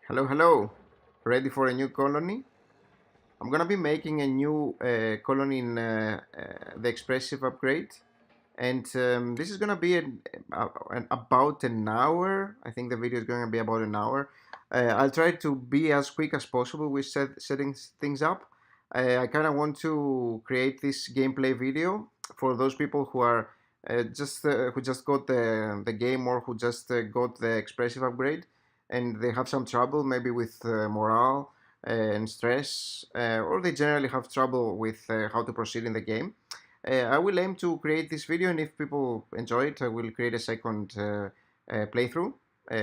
Hello, hello. Ready for a new colony? I'm gonna be making a new colony in the Expressive upgrade, and this is gonna be about an hour. I think the video is gonna be about an hour. I'll try to be as quick as possible with setting things up. I kind of want to create this gameplay video for those people who are who just got the game or who just got the Expressive upgrade and they have some trouble maybe with morale and stress, or they generally have trouble with how to proceed in the game. I will aim to create this video, and if people enjoy it, I will create a second playthrough,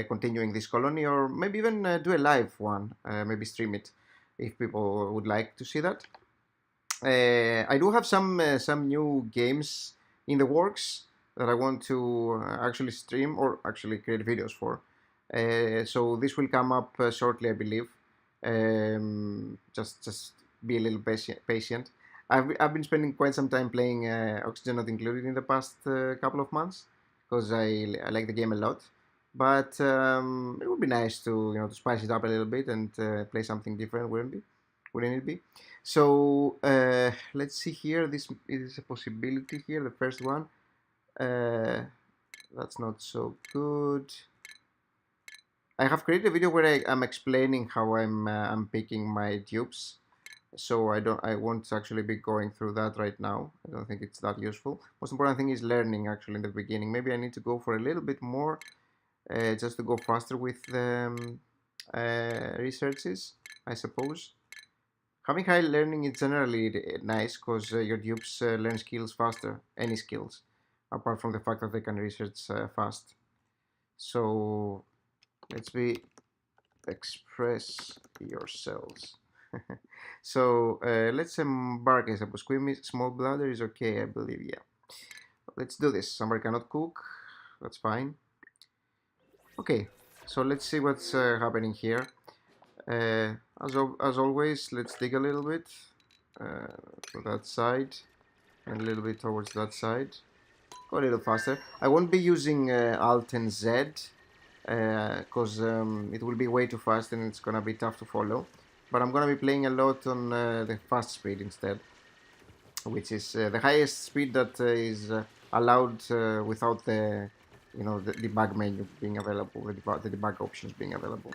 continuing this colony, or maybe even do a live one, maybe stream it if people would like to see that. I do have some new games in the works that I want to actually stream or actually create videos for. So this will come up shortly, I believe. Just be a little patient. I've been spending quite some time playing Oxygen Not Included in the past couple of months because I like the game a lot. But it would be nice to to spice it up a little bit and play something different, wouldn't it be? So let's see here. This is a possibility here. The first one. Uh, that's not so good. I have created a video where I'm explaining how I'm picking my dupes. So I won't actually be going through that right now. I don't think it's that useful. Most important thing is learning actually in the beginning. Maybe I need to go for a little bit more just to go faster with researches, I suppose. Having high learning is generally nice because your dupes learn skills faster, any skills, apart from the fact that they can research fast. So let's express yourselves. So let's embark. I suppose squeamish small bladder is okay, I believe. Yeah, let's do this. Somebody cannot cook. That's fine. Okay, so let's see what's happening here. As always, let's dig a little bit to that side and a little bit towards that side. Go a little faster. I won't be using Alt and Z because it will be way too fast and it's gonna be tough to follow. But I'm gonna be playing a lot on the fast speed instead, which is the highest speed that is allowed without the debug menu being available, the debug options being available.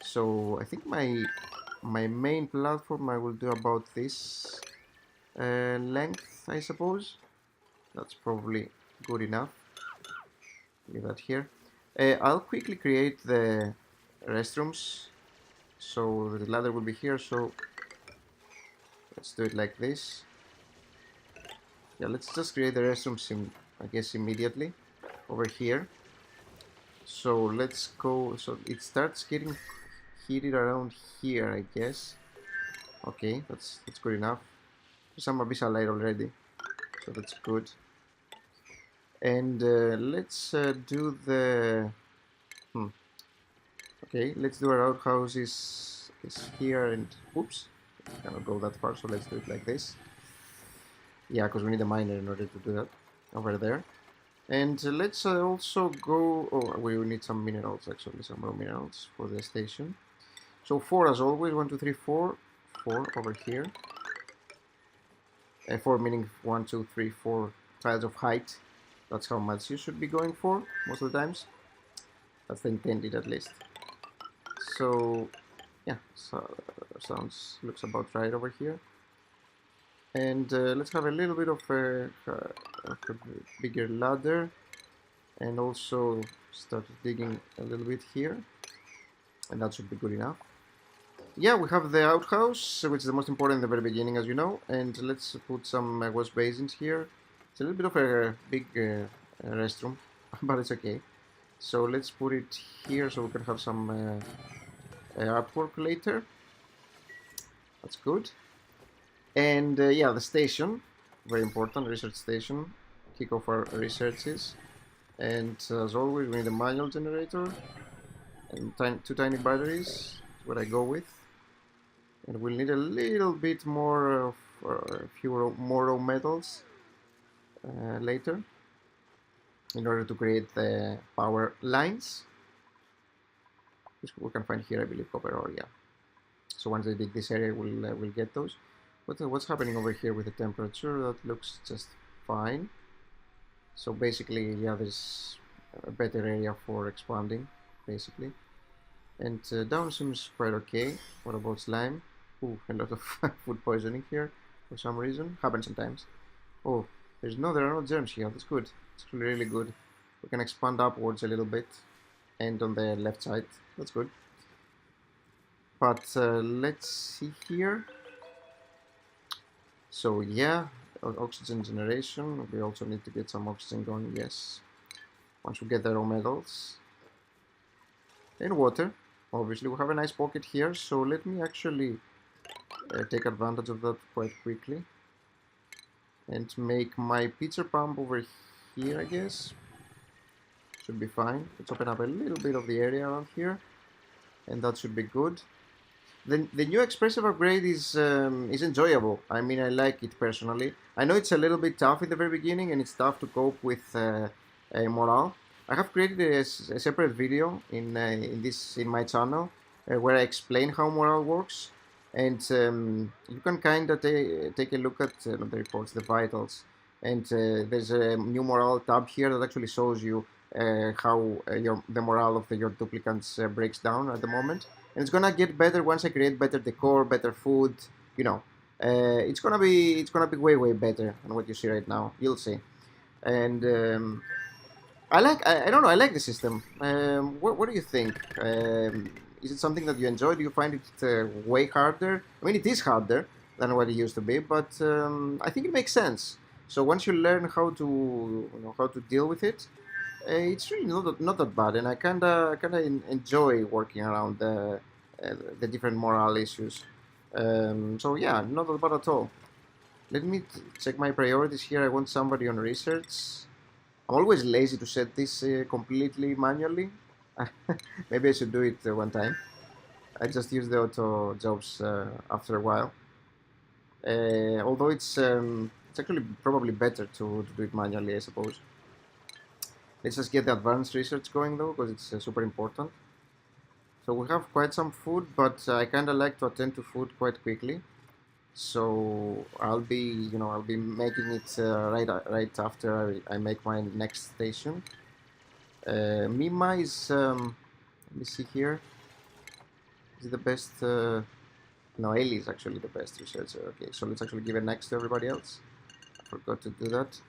So I think my main platform I will do about this length, I suppose. That's probably good enough. Leave that here. I'll quickly create the restrooms. So the ladder will be here. So let's do it like this. Yeah, let's just create the restrooms I guess immediately over here. So let's go. So it starts getting heated around here, I guess. Okay, that's good enough. Some abyssal light already, so that's good. And let's do the. Okay, let's do our outhouse is here and oops, cannot go that far. So let's do it like this. Yeah, because we need a miner in order to do that over there. And let's also go. Oh, we will need some minerals actually, some raw minerals for the station. So 4 as always. 1, 2, 3, 4. 4 over here. 4 meaning 1, 2, 3, 4 tiles of height. That's how much you should be going for most of the times. That's the intended at least. So yeah, so looks about right over here. And let's have a little bit of a bigger ladder, and also start digging a little bit here, and that should be good enough. Yeah, we have the outhouse, which is the most important in the very beginning, as you know. And let's put some wash basins here. It's a little bit of a big restroom, but it's okay. So let's put it here so we can have some artwork later. That's good. And yeah, the station, very important, research station. Kick off our researches. And as always, we need a manual generator and 2 tiny batteries. That's what I go with. And we'll need a little bit more of a few more raw metals later in order to create the power lines. which we can find here, I believe, copper ore, yeah. So once they dig this area, we'll get those. What's happening over here with the temperature? That looks just fine. So basically, yeah, there's a better area for expanding, basically. And down seems quite okay. What about slime? Ooh, a lot of food poisoning here for some reason. Happens sometimes. Oh, there are no germs here. That's good. It's really, really good. We can expand upwards a little bit, and on the left side. That's good. But let's see here. So yeah, oxygen generation. We also need to get some oxygen going. Yes. Once we get the raw metals and water, obviously we have a nice pocket here. So let me actually take advantage of that quite quickly and make my pitcher pump over here, I guess. Should be fine. Let's open up a little bit of the area around here, and that should be good. The new Expressive upgrade is enjoyable. I mean, I like it personally. I know it's a little bit tough in the very beginning, and it's tough to cope with morale. I have created a separate video in my channel where I explain how morale works, and you can kind of take a look at not the reports, the vitals, and there's a new morale tab here that actually shows you how the morale of your duplicants breaks down at the moment. And it's gonna get better once I create better decor, better food. You know, it's gonna be way better than what you see right now. You'll see. And I don't know. I like the system. What do you think? Is it something that you enjoy? Do you find it way harder? I mean, it is harder than what it used to be, but I think it makes sense. So once you learn how to how to deal with it, it's really not that bad, and I kinda enjoy working around the different moral issues. So yeah, not that bad at all. Let me check my priorities here. I want somebody on research. I'm always lazy to set this completely manually. Maybe I should do it one time. I just use the auto jobs after a while. Although it's actually probably better to do it manually, I suppose. Let's just get the advanced research going though, because it's super important. So we have quite some food, but I kind of like to attend to food quite quickly. So I'll be making it right after I make my next station. Mima is let me see here. Is the best? No, Ellie is actually the best researcher. Okay, so let's actually give it next to everybody else. I forgot to do that,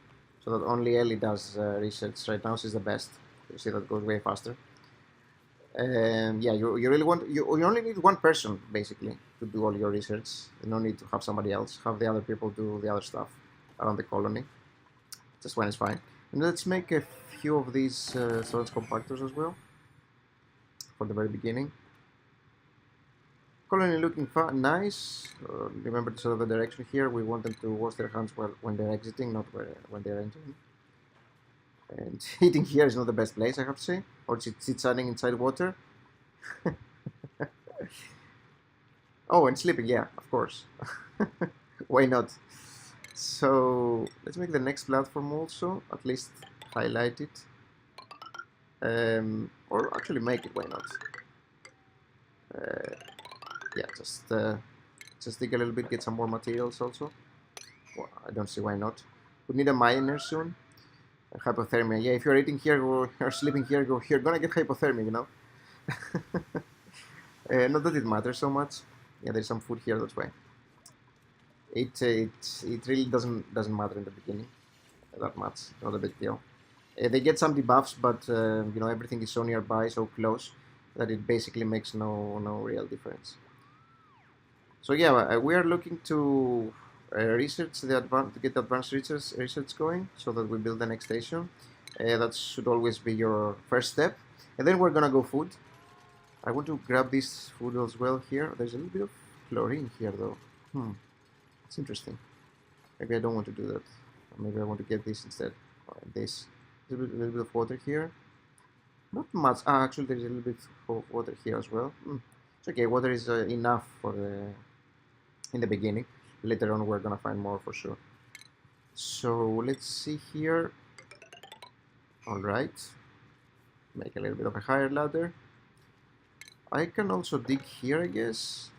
so that only Ellie does research right now. She's the best. You see that goes way faster. Yeah, you really you only need one person basically to do all your research. You don't need to have somebody else. Have the other people do the other stuff around the colony. Just one is fine. And let's make a few of these storage compactors as well for the very beginning. Colony looking nice. Remember to set up the direction here. We want them to wash their hands when they're exiting, not when they're entering. And eating here is not the best place, I have to say. Or chit-chatting inside water. Oh, and sleeping, yeah, of course. Why not? So let's make the next platform also, at least highlight it. Or actually make it, why not? Yeah, just dig a little bit, get some more materials also. Well, I don't see why not. We need a miner soon. Hypothermia. Yeah, if you're eating here or you're sleeping here, you're gonna get hypothermia, you know. Not that it matters so much. Yeah, there's some food here, that's why. It really doesn't matter in the beginning that much. Not a big deal. They get some debuffs, but everything is so nearby, so close that it basically makes no real difference. So yeah, we are looking to research to get the advanced research going, so that we build the next station. That should always be your first step, and then we're gonna go food. I want to grab this food as well here. There's a little bit of chlorine here though. It's interesting. Maybe I don't want to do that. Or maybe I want to get this instead. This. A little bit of water here. Not much. Actually, there's a little bit of water here as well. It's okay. Water is enough for in the beginning. Later on, we're gonna find more for sure. So let's see here. All right. Make a little bit of a higher ladder. I can also dig here, I guess.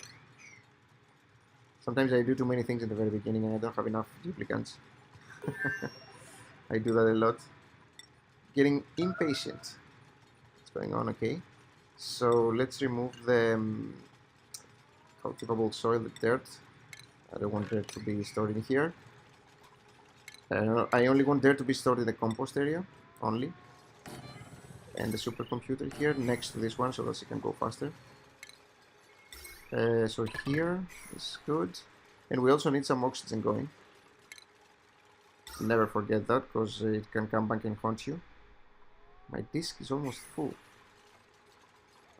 Sometimes I do too many things in the very beginning and I don't have enough duplicates. I do that a lot. Getting impatient. What's going on? Okay. So let's remove the cultivable soil, the dirt. I don't want dirt to be stored in here. I only want dirt to be stored in the compost area, only. And the supercomputer here next to this one so that it can go faster. So here is good. And we also need some oxygen going. Never forget that because it can come back and haunt you. My disk is almost full.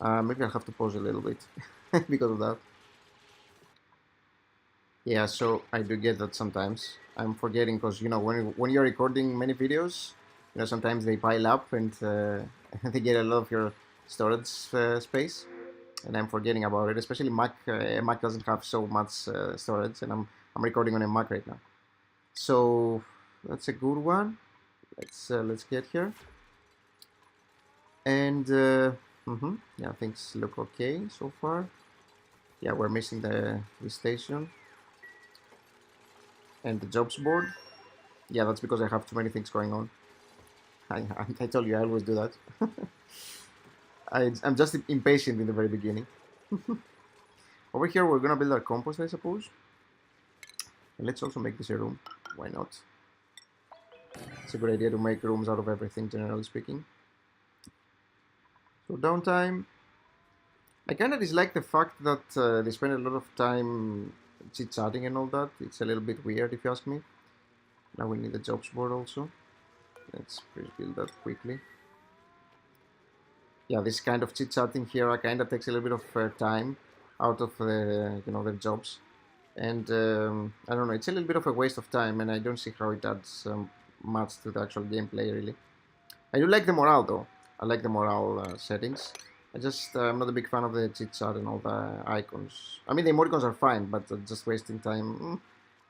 Maybe I'll have to pause a little bit because of that. Yeah, so I do get that sometimes. I'm forgetting because when you're recording many videos, sometimes they pile up and they get a lot of your storage space, and I'm forgetting about it. Especially Mac. Mac doesn't have so much storage, and I'm recording on a Mac right now. So that's a good one. Let's get here. And yeah, things look okay so far. Yeah, we're missing the station and the jobs board. Yeah, that's because I have too many things going on. I told you I always do that. I'm just impatient in the very beginning. Over here we're gonna build our compost, I suppose. And let's also make this a room. Why not? It's a good idea to make rooms out of everything, generally speaking. So downtime. I kind of dislike the fact that they spend a lot of time chit-chatting and all that. It's a little bit weird if you ask me. Now we need the jobs board also. Let's build that quickly. Yeah, this kind of chit-chatting here kind of takes a little bit of time out of their jobs. And I don't know, it's a little bit of a waste of time, and I don't see how it adds much to the actual gameplay, really. I do like the morale, though. I like the morale settings. I'm not a big fan of the chit chat and all the icons. I mean, the emoticons are fine, but just wasting time,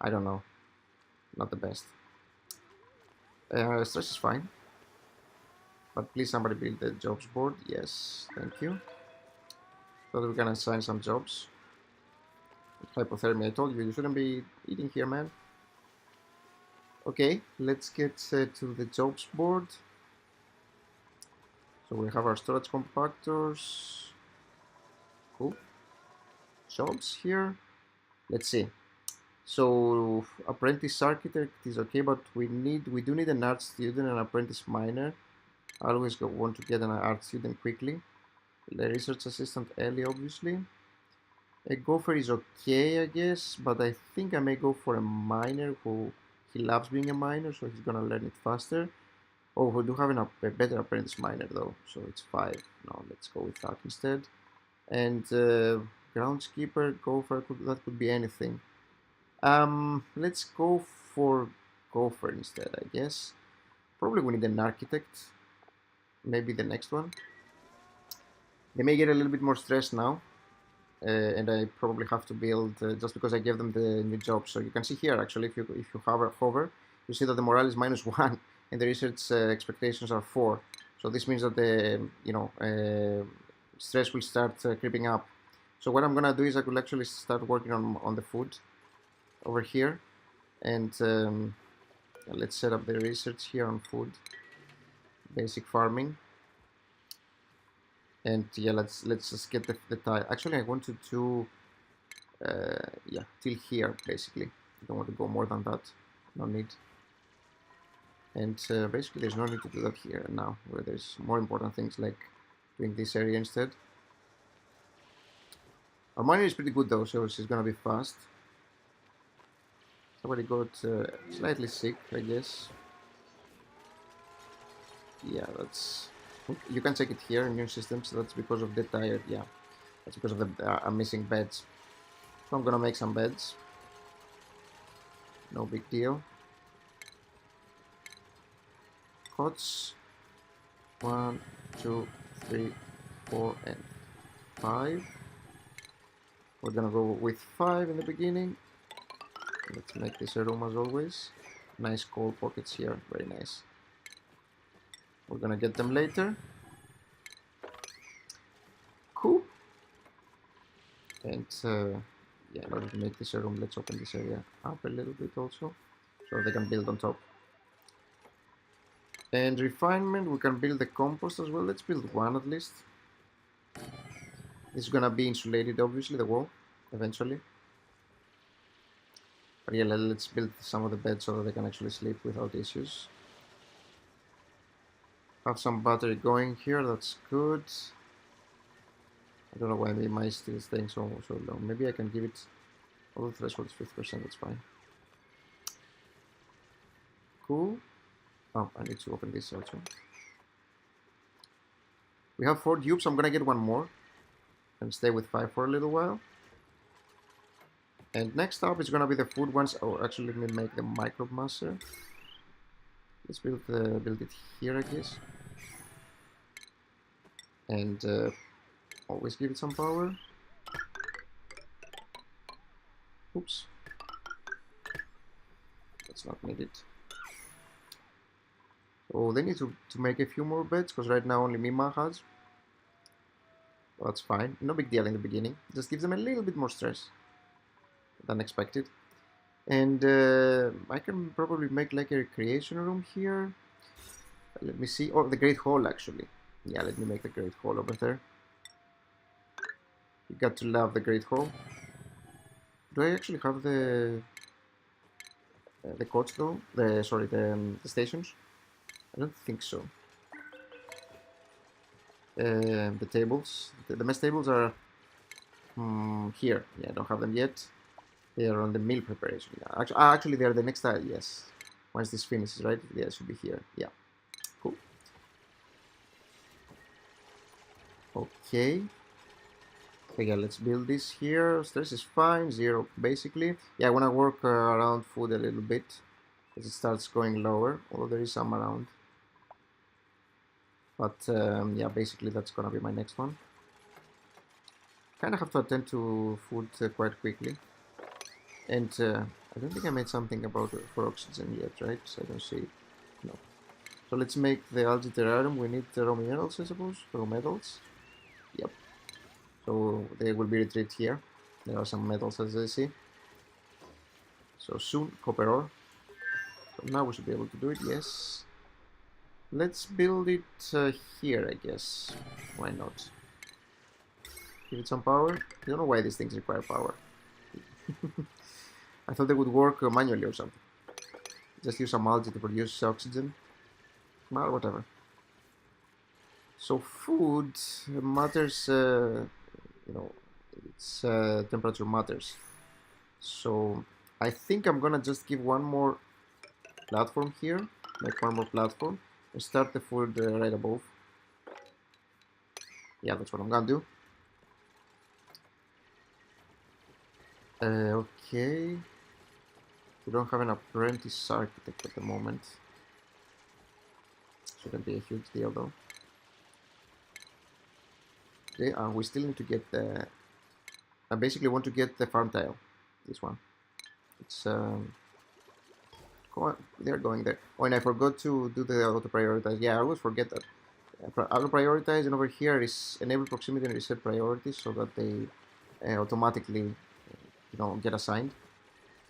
I don't know. Not the best. Stress is fine. But please somebody build the jobs board. Yes, thank you. So that we can assign some jobs. Hypothermia, I told you shouldn't be eating here, man. Okay, let's get to the jobs board. So we have our storage compactors. Cool. Jobs here. Let's see. So apprentice architect is okay, but we do need an art student and apprentice miner. I always want to get an art student quickly. The research assistant Ellie, obviously. A gopher is okay, I guess, but I think I may go for a miner who he loves being a miner, so he's gonna learn it faster. Oh, we do have a better apprentice miner though, so it's 5. No, let's go with that instead. And groundskeeper, gopher, that could be anything. Let's go for gopher instead, I guess. Probably we need an architect. Maybe the next one. They may get a little bit more stressed now. And I probably have to build just because I gave them the new job. So you can see here actually, if you hover, you see that the morale is -1 and the research expectations are 4. So this means that the stress will start creeping up. So what I'm gonna do is I could actually start working on the food over here, and let's set up the research here on food, basic farming. And yeah, let's just get the tile. Actually, I wanted to yeah, till here basically. I don't want to go more than that. No need. And basically, there's no need to do that here now, where there's more important things like doing this area instead. Our miner is pretty good though, so she's gonna be fast. Somebody got slightly sick, I guess. Yeah, that's. You can check it here, immune systems. That's because of the tired. Yeah, that's because of the missing beds. So I'm gonna make some beds. No big deal. Cots. 1, 2, 3, 4, and 5. We're gonna go with 5 in the beginning. Let's make this a room as always. Nice coal pockets here, very nice. We're gonna get them later. Cool. And yeah, in order to make this a room, let's open this area up a little bit also, so they can build on top. And refinement, we can build the compost as well. Let's build one at least. This is gonna be insulated, obviously, the wall, eventually. But yeah, let's build some of the beds so that they can actually sleep without issues. Have some battery going here, that's good. I don't know why my is still staying so low. Maybe I can give it, all the threshold is 50%, that's fine. Cool. Oh, I need to open this also. We have 4 dupes, I'm gonna get one more and stay with 5 for a little while. And next up is gonna be the food ones. Oh, actually, let me make the microbe master. Let's build it here, I guess. And always give it some power. Oops. That's not needed. So they need to make a few more beds, because right now only Mima has. Well, that's fine. No big deal in the beginning. Just gives them a little bit more stress than expected. And I can probably make like a recreation room here. Let me see. Oh, the Great Hall, actually. Yeah, let me make the Great Hall over there. You got to love the Great Hall. Do I actually have the courts though? Sorry, the stations? I don't think so. The tables, the mess tables are here. Yeah, I don't have them yet. They are on the meal preparation. Yeah. Actually, they are the next time. Yes, once this finishes, right? Yeah, it should be here. Yeah, cool. Okay. Okay, yeah, let's build this here. Stress is fine, 0 basically. Yeah, I want to work around food a little bit as it starts going lower, although there is some around. But yeah, basically that's gonna be my next one. Kind of have to attend to food quite quickly. And I don't think I made something about for oxygen yet, right? So I don't see it. No. So let's make the algae terrarium. We need raw minerals, I suppose. Raw metals. Yep. So they will be retrieved here. There are some metals as I see. So soon, copper ore. So now we should be able to do it, yes. Let's build it here, I guess. Why not? Give it some power. I don't know why these things require power. I thought they would work manually or something. Just use some algae to produce oxygen. Well, whatever. So food matters, you know, its temperature matters. So I think I'm gonna just give one more platform here, make one more platform, and start the food right above. Yeah, that's what I'm gonna do. Okay. We don't have an apprentice architect at the moment. Shouldn't be a huge deal though. Okay, we still need to get the... I basically want to get the farm tile. This one. It's they're going there. Oh, and I forgot to do the auto prioritize. Yeah, I always forget that. Auto prioritize, and over here is enable proximity and reset priorities so that they automatically, get assigned.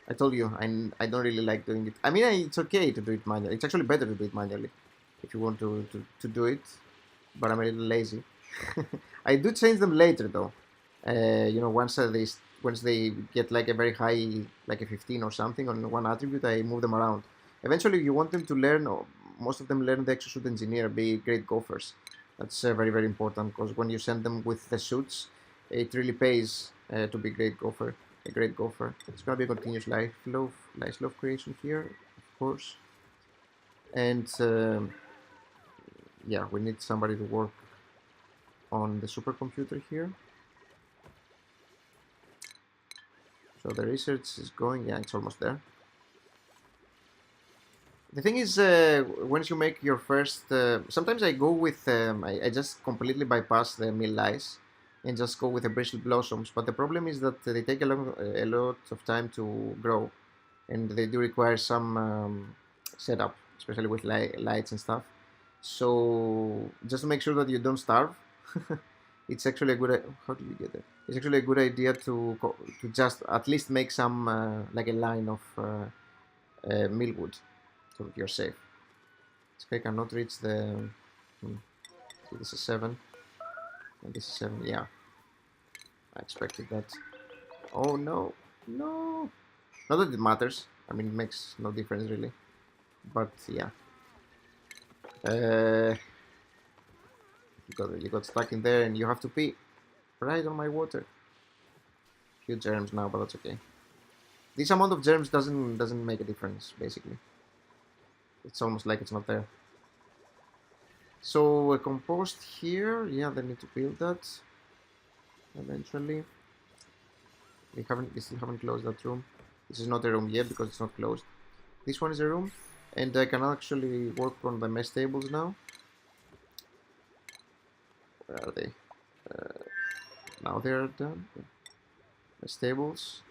I told you I don't really like doing it. I mean, it's okay to do it manually. It's actually better to do it manually if you want to do it, but I'm a little lazy. I do change them later though. Once they get like a very high, like a 15 or something on one attribute, I move them around. Eventually, you want them to learn, or most of them learn the exosuit engineer, be great gophers. That's very, very important, because when you send them with the suits, it really pays to be a great gopher. It's gonna be a continuous life love creation here, of course. And yeah, we need somebody to work on the supercomputer here. So the research is going, yeah, it's almost there. The thing is, once you make your first, sometimes I go with, I just completely bypass the mill lice and just go with the bristle blossoms. But the problem is that they take a lot of time to grow, and they do require some setup, especially with lights and stuff. So just to make sure that you don't starve, it's actually a good. How did you get there? It's actually a good idea to just at least make some like a line of millwood, so that you're safe. This guy cannot reach the. So this is 7, and this is 7. Yeah, I expected that. Oh no, no. Not that it matters. I mean, it makes no difference really. But yeah, uh, you got stuck in there, and you have to pee right on my water. Few germs now, but that's okay. This amount of germs doesn't make a difference. Basically, it's almost like it's not there. So a compost here. Yeah, they need to build that eventually. We still haven't closed that room. This is not a room yet because it's not closed. This one is a room, and I can actually work on the mess tables now. Where are they? Now they are done. Mess tables.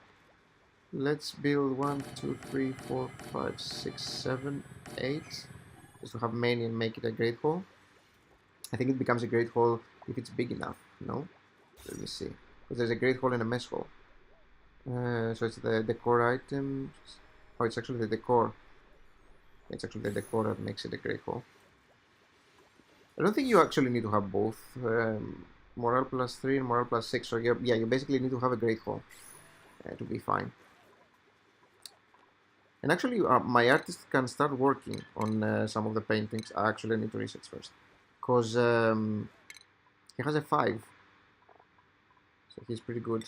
Let's build 1, 2, 3, 4, 5, 6, 7, 8. Just to have many and make it a great hall. I think it becomes a great hall if it's big enough. No? Let me see. Because there's a great hall and a mess hall. So it's the decor items. Oh, it's actually the decor. It's actually the decor that makes it a great hall. I don't think you actually need to have both. Morale plus 3 and morale plus 6. So yeah, you basically need to have a great hall to be fine. And actually, my artist can start working on some of the paintings. I actually need to research first. Because he has a 5. So he's pretty good.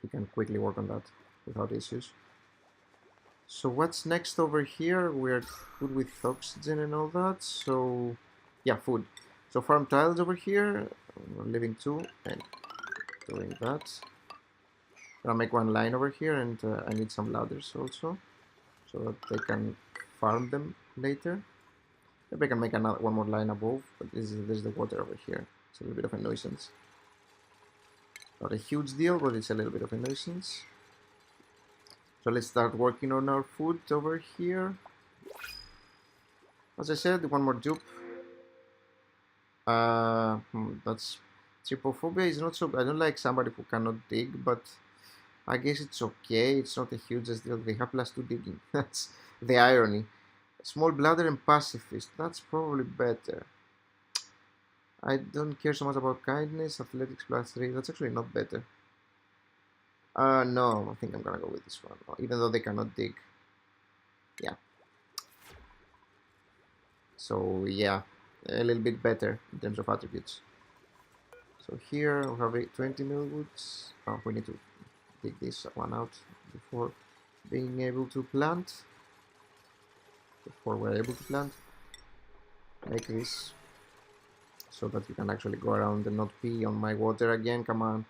He can quickly work on that without issues. So what's next over here? We're good with oxygen and all that. So yeah, food. So farm tiles over here. We're leaving 2 and doing that. I'll make one line over here, and I need some ladders also, so that they can farm them later. Maybe I can make one more line above, but there's the water over here. It's a little bit of a nuisance. Not a huge deal, but it's a little bit of a nuisance. So let's start working on our food over here. As I said, one more dupe. That's trypophobia is not so. I don't like somebody who cannot dig, but I guess it's okay. It's not a huge deal. They have +2 digging. That's the irony. Small bladder and pacifist. That's probably better. I don't care so much about kindness. Athletics +3. That's actually not better. No, I think I'm gonna go with this one. Even though they cannot dig. Yeah. So yeah, a little bit better in terms of attributes. So here we have 20 millwoods. Oh, we need to dig this one out before being able to plant. Before we're able to plant. Make this so that you can actually go around and not pee on my water again. Come on.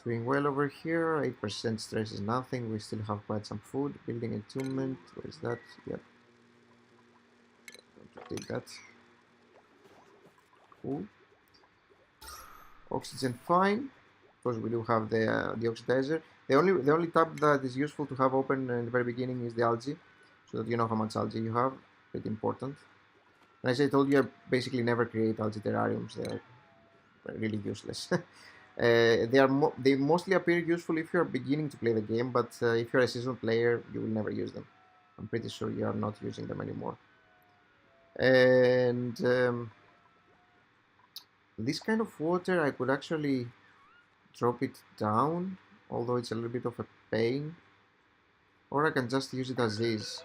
Doing well over here. 8% stress is nothing. We still have quite some food. Building entombment. Where is that? Yep. Take that. Cool. Oxygen fine, because we do have the oxidizer. The only tab that is useful to have open in the very beginning is the algae, so that you know how much algae you have. Pretty important. And as I told you, I basically never create algae terrariums. They're really useless. They mostly appear useful if you're beginning to play the game, but if you're a seasoned player, you will never use them. I'm pretty sure you are not using them anymore. And this kind of water, I could actually drop it down, although it's a little bit of a pain. Or I can just use it as is.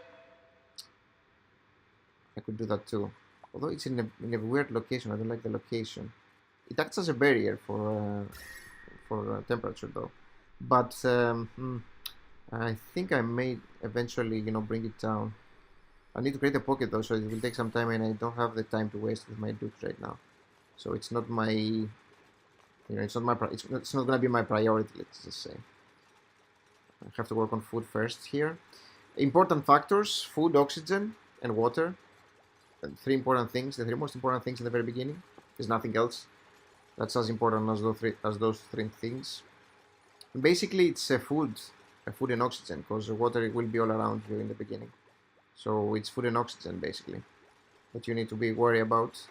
I could do that too. Although it's in a weird location, I don't like the location. It acts as a barrier for temperature though. But I think I may eventually, bring it down. I need to create a pocket though, so it will take some time, and I don't have the time to waste with my dupes right now. So it's not my, it's not gonna be my priority. Let's just say. I have to work on food first here. Important factors: food, oxygen, and water. And 3 important things. The 3 most important things in the very beginning. There's nothing else that's as important as those three things. And basically, it's food and oxygen, because water will be all around you in the beginning. So it's food and oxygen basically. that you need to be worried about.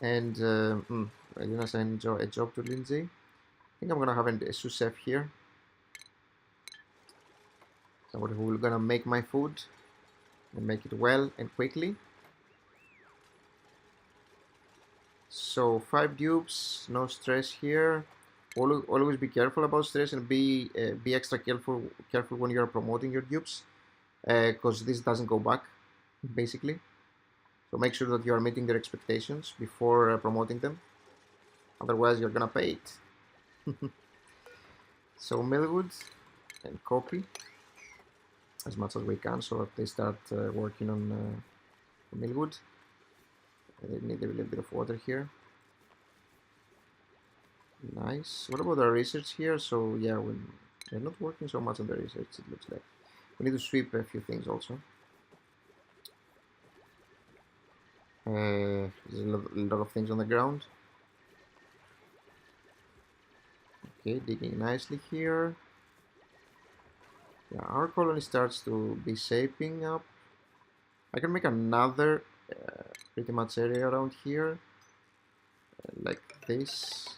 And I didn't assign a job to Lindsay. I think I'm gonna have a sous chef here, somebody who will gonna make my food and make it well and quickly. So 5 dupes, no stress here. Always be careful about stress and be extra careful when you are promoting your dupes, because this doesn't go back basically. So make sure that you are meeting their expectations before promoting them. Otherwise, you're gonna pay it. So millwood and copy as much as we can so that they start working on millwood. They need a little bit of water here. Nice. What about our research here? So yeah, we're not working so much on the research, it looks like. We need to sweep a few things also. There's a lot of things on the ground. Okay, digging nicely here. Yeah, our colony starts to be shaping up. I can make another pretty much area around here, like this,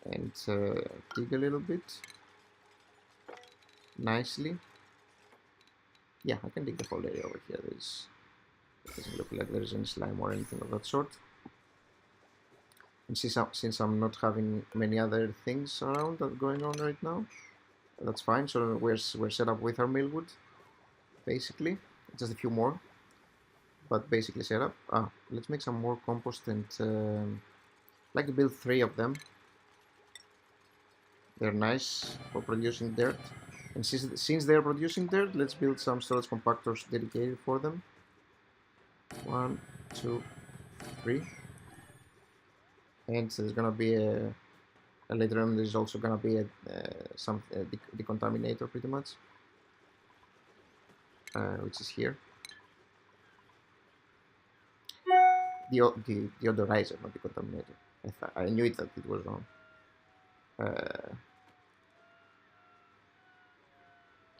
and dig a little bit nicely. Yeah, I can dig the whole area over here. It doesn't look like there's any slime or anything of that sort. And since I'm not having many other things around that going on right now, that's fine. So we're set up with our millwood, basically. Just a few more, but basically set up. Let's make some more compost and I'd like to build 3 of them. They're nice for producing dirt. And since they're producing dirt, let's build some storage compactors dedicated for them. 1, 2, 3. And there's gonna be later on there's also gonna be some decontaminator pretty much, which is here. The deodorizer, not decontaminator. I knew that it was wrong.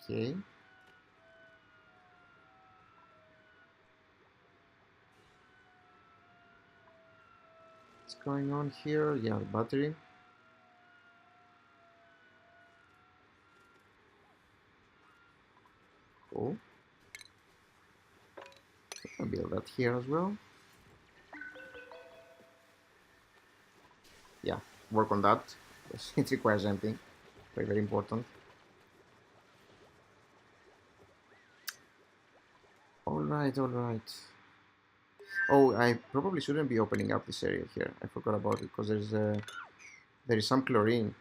Okay. What's going on here? Yeah, the battery. Cool. I'll build that here as well. Yeah, work on that. It requires something very, very important. All right, all right. Oh, I probably shouldn't be opening up this area here. I forgot about it because there is some chlorine,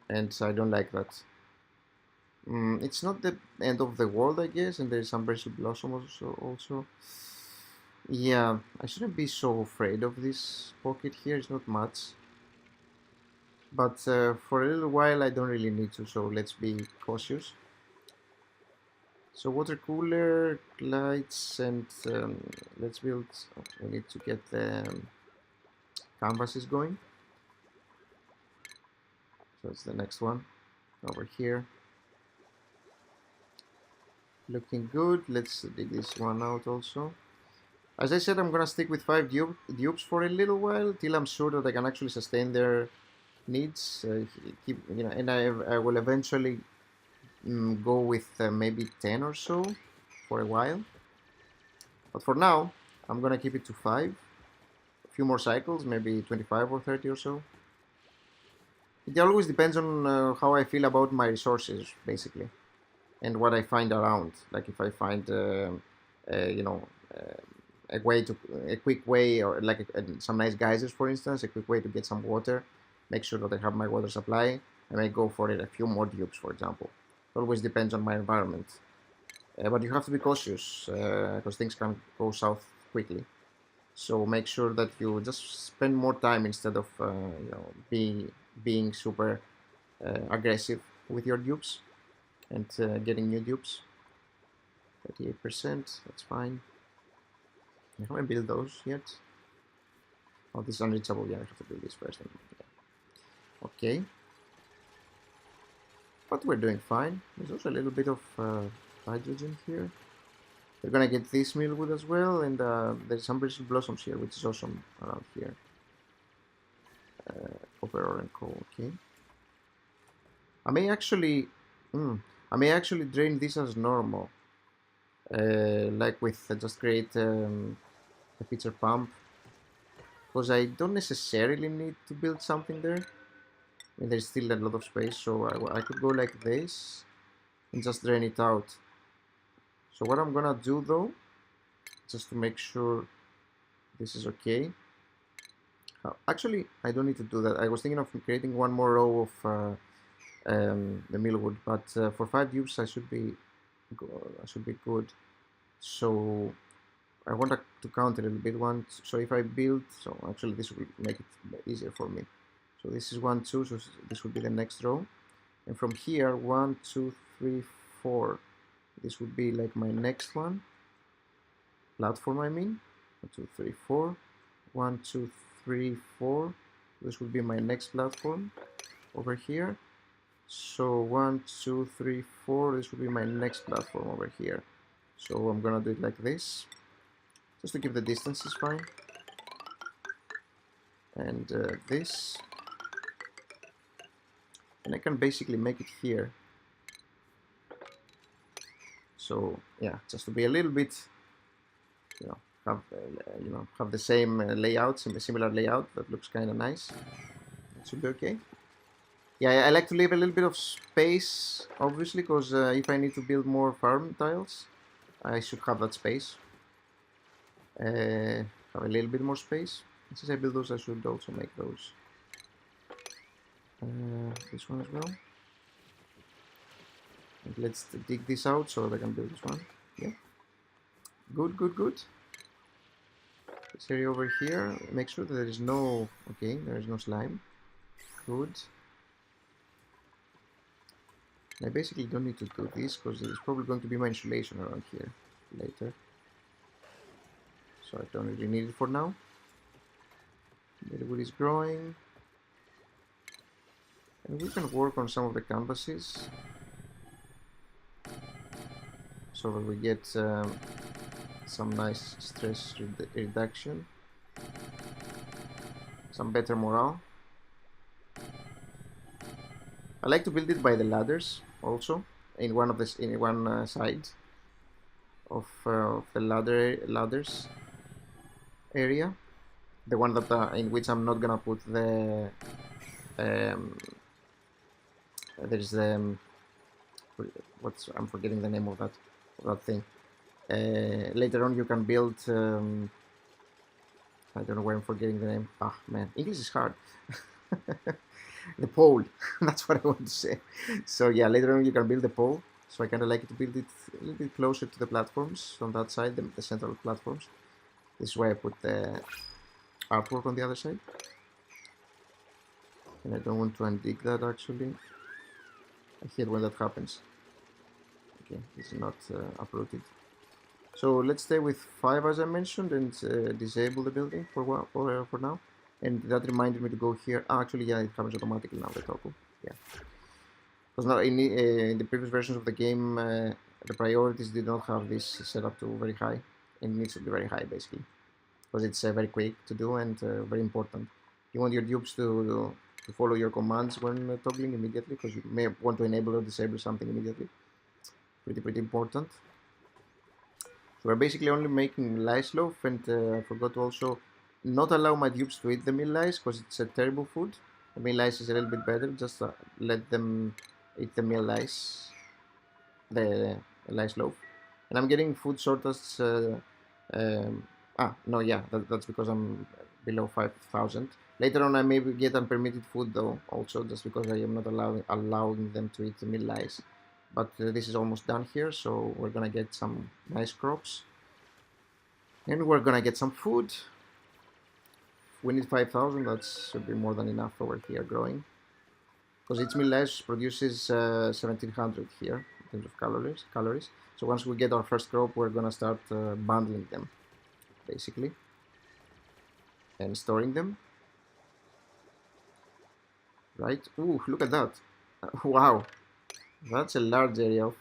and I don't like that. It's not the end of the world, I guess, and there is some basil blossom also. Yeah, I shouldn't be so afraid of this pocket here. It's not much, but for a little while I don't really need to. So let's be cautious. So water cooler, lights, and let's build. We need to get the canvases going. So it's the next one over here. Looking good. Let's dig this one out also. As I said, I'm gonna stick with 5 dupes for a little while till I'm sure that I can actually sustain their needs. And I will eventually go with maybe 10 or so for a while. But for now, I'm gonna keep it to 5. A few more cycles, maybe 25 or 30 or so. It always depends on how I feel about my resources, basically, and what I find around. Like if I find, you know, a quick way, or like some nice geysers, for instance, a quick way to get some water, make sure that I have my water supply, I may go for it. A few more dupes, for example. It always depends on my environment. But you have to be cautious because things can go south quickly. So make sure that you just spend more time instead of being super aggressive with your dupes and getting new dupes. 38%, that's fine. I haven't built those yet. Oh, this is unreachable. Yeah, I have to build this first. Yeah. Okay. But we're doing fine. There's also a little bit of hydrogen here. We're gonna get this mealwood as well, and there's some bristle blossoms here, which is awesome around here. Copper, ore, and coal. Okay. I may actually, I may actually drain this as normal, like with just create a pitcher pump, because I don't necessarily need to build something there. I mean, there's still a lot of space, so I could go like this and just drain it out. So what I'm gonna do though, just to make sure this is okay. Actually, I don't need to do that. I was thinking of creating one more row of the millwood, but for 5 dupes I should be good. So I want to count a little bit. So if I build, so actually this will make it easier for me. So this is 1, 2, so this will be the next row, and from here 1, 2, 3, 4. This would be like my next one. Platform, I mean. 1, 2, 3, 4. 1, 2, 3, 4. This would be my next platform over here. So 1, 2, 3, 4. This would be my next platform over here. So I'm gonna do it like this, just to keep the distances fine. And this, and I can basically make it here. So yeah, just to be a little bit, have the same layout, similar layout that looks kind of nice. It should be okay. Yeah, I like to leave a little bit of space, obviously, because if I need to build more farm tiles, I should have that space. Have a little bit more space. And since I build those, I should also make those. This one as well. And let's dig this out so that I can build this one. Yeah. Good, good, good. This area over here, make sure that there is no, okay, there is no slime. Good. I basically don't need to do this because there's probably going to be my insulation around here later. So I don't really need it for now. The wood is growing. And we can work on some of the canvases so that we get some nice stress reduction, some better morale. I like to build it by the ladders also in one side of the ladders area, the one that in which I'm not gonna put the there's the I'm forgetting the name of that thing. Later on you can build I don't know why I'm forgetting the name. Ah man, English is hard. The pole, that's what I want to say. So yeah, later on you can build the pole. So I kind of like to build it a little bit closer to the platforms on that side, the central platforms. This is why I put the artwork on the other side. And I don't want to undig that actually. I hate when that happens. Okay, this is not uprooted. So let's stay with 5 as I mentioned and disable the building for now. And that reminded me to go here. Actually, yeah, it happens automatically now, the toggle. Yeah. Because now in the previous versions of the game, the priorities did not have this set up to very high. And it needs to be very high, basically. Because it's very quick to do and very important. You want your dupes to follow your commands when toggling immediately, because you may want to enable or disable something immediately. Pretty important. So we're basically only making lice loaf, and I forgot to also not allow my dupes to eat the meal lice because it's a terrible food. The meal lice is a little bit better, just let them eat the meal lice, the lice loaf. And I'm getting food shortage. No, yeah, that's because I'm below 5,000. Later on, I may get unpermitted food though, also just because I am not allowing them to eat the meal lice. But this is almost done here, so we're gonna get some nice crops. And we're gonna get some food. We need 5,000, that should be more than enough over here growing. Because each meal lice produces 1,700 here in terms of calories. So once we get our first crop, we're gonna start bundling them, basically. And storing them. Right? Ooh, look at that. Wow. That's a large area of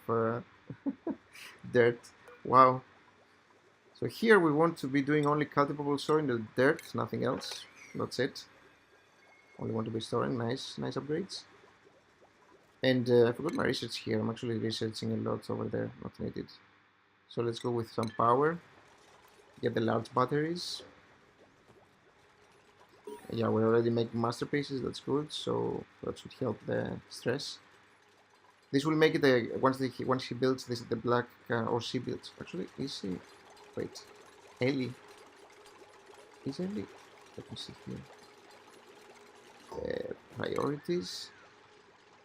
Dirt. Wow. So here we want to be doing only cultivable soil in the dirt, nothing else. That's it. Only want to be storing. Nice, nice upgrades. And I forgot my research here. I'm actually researching a lot over there. Not needed. So let's go with some power. Get the large batteries. Yeah, we're already making masterpieces. That's good. So that should help the stress. This will make it a once he builds this the black or she builds. Actually, is he? Wait, Ellie. Is Ellie? Let me see here. Priorities.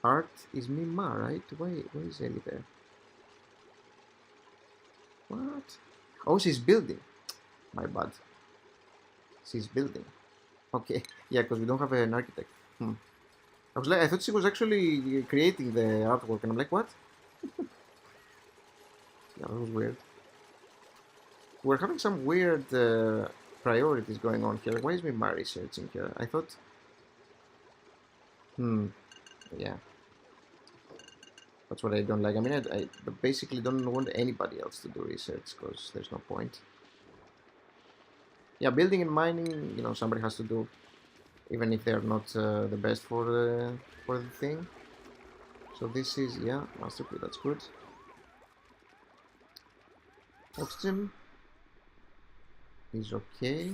Art is Mima, right? Why is Ellie there? What? Oh, she's building. My bad. She's building. Okay, yeah, because we don't have an architect. I thought she was actually creating the artwork, and I'm like, what? Yeah, that was weird. We're having some weird priorities going on here. Why is Mima researching here? I thought. Yeah. That's what I don't like. I mean, I basically don't want anybody else to do research because there's no point. Yeah, building and mining, somebody has to do, even if they're not the best for the thing. So this is, yeah, masterpiece. That's good. Oxygen is okay.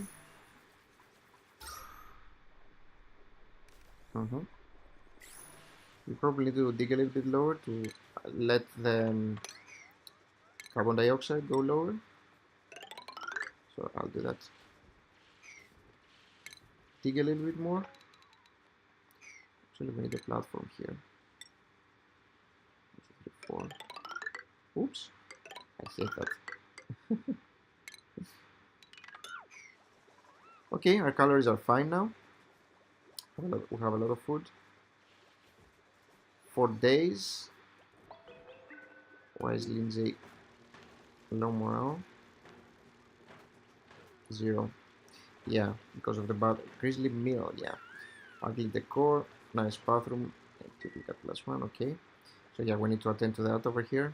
We probably need to dig a little bit lower to let the carbon dioxide go lower. So I'll do that. Dig a little bit more. Actually, we need a platform here. 4. Oops. I hate that. Okay, our calories are fine now. We have a lot of food. 4 days. Why is Lindsay low morale? 0. Yeah, because of the bad grizzly meal. Yeah, ugly decor, nice bathroom. Got +1. Okay, so yeah, we need to attend to that over here.